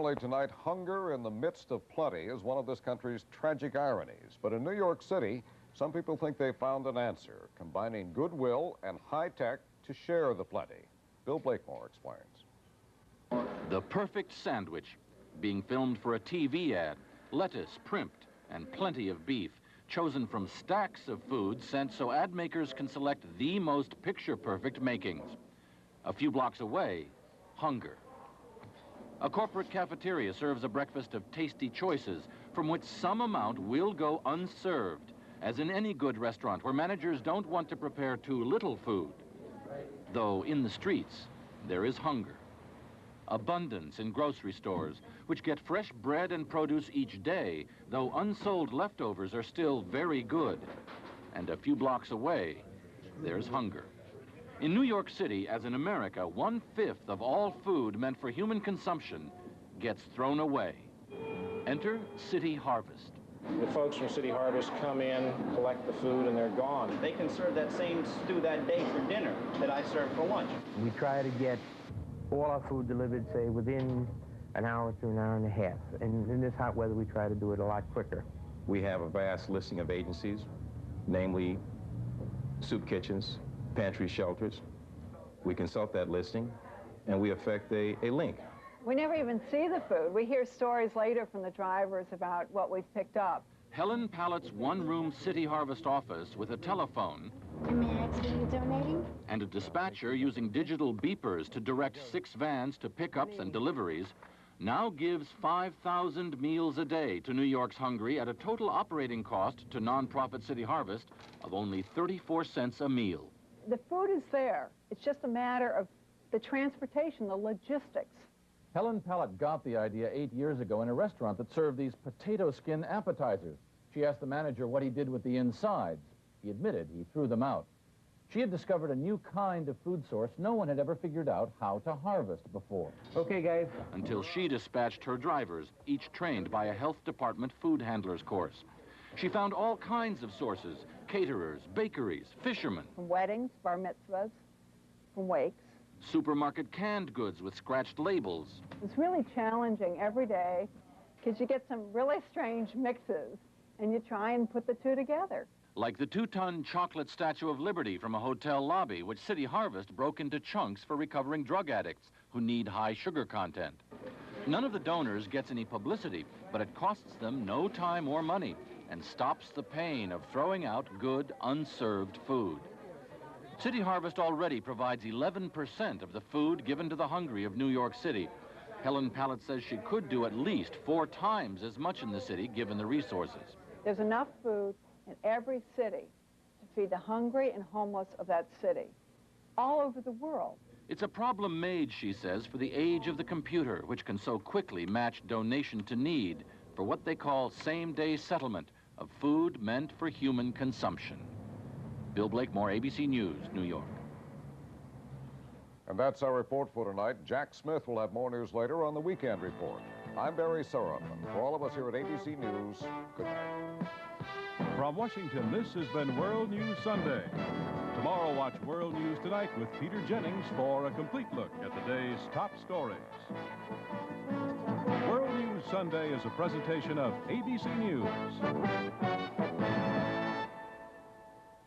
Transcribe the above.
Early tonight, hunger in the midst of plenty is one of this country's tragic ironies. But in New York City, some people think they found an answer, combining goodwill and high-tech to share the plenty. Bill Blakemore explains. The perfect sandwich, being filmed for a TV ad, lettuce, primped, and plenty of beef, chosen from stacks of food sent so ad makers can select the most picture-perfect makings. A few blocks away, hunger. A corporate cafeteria serves a breakfast of tasty choices from which some amount will go unserved, as in any good restaurant where managers don't want to prepare too little food. Though in the streets, there is hunger. Abundance in grocery stores, which get fresh bread and produce each day, though unsold leftovers are still very good. And a few blocks away, there's hunger. In New York City, as in America, 1/5 of all food meant for human consumption gets thrown away. Enter City Harvest. The folks from City Harvest come in, collect the food, and they're gone. They can serve that same stew that day for dinner that I serve for lunch. We try to get all our food delivered, say, within an hour to an hour and a half. And in this hot weather, we try to do it a lot quicker. We have a vast listing of agencies, namely soup kitchens, pantry shelters. We consult that listing, and we effect a link. We never even see the food. We hear stories later from the drivers about what we've picked up. Helen Palit's one-room City Harvest office with a telephone and a dispatcher using digital beepers to direct 6 vans to pickups and deliveries now gives 5,000 meals a day to New York's hungry at a total operating cost to nonprofit City Harvest of only 34 cents a meal. The food is there. It's just a matter of the transportation, the logistics. Helen Palit got the idea 8 years ago in a restaurant that served these potato skin appetizers. She asked the manager what he did with the insides. He admitted he threw them out. She had discovered a new kind of food source no one had ever figured out how to harvest before. Okay, guys. Until she dispatched her drivers, each trained by a health department food handler's course. She found all kinds of sources: caterers, bakeries, fishermen. From weddings, bar mitzvahs, from wakes. Supermarket canned goods with scratched labels. It's really challenging every day because you get some really strange mixes and you try and put the two together. Like the 2-ton chocolate Statue of Liberty from a hotel lobby, which City Harvest broke into chunks for recovering drug addicts who need high sugar content. None of the donors gets any publicity, but it costs them no time or money and stops the pain of throwing out good, unserved food. City Harvest already provides 11% of the food given to the hungry of New York City. Helen Palit says she could do at least 4 times as much in the city, given the resources. There's enough food in every city to feed the hungry and homeless of that city, all over the world. It's a problem made, she says, for the age of the computer, which can so quickly match donation to need for what they call same-day settlement of food meant for human consumption. Bill Blakemore, ABC News, New York. And that's our report for tonight. Jack Smith will have more news later on the Weekend Report. I'm Barry Surup, and for all of us here at ABC News, good night. From Washington, this has been World News Sunday. Tomorrow, watch World News Tonight with Peter Jennings for a complete look at the day's top stories. World News Sunday is a presentation of ABC News.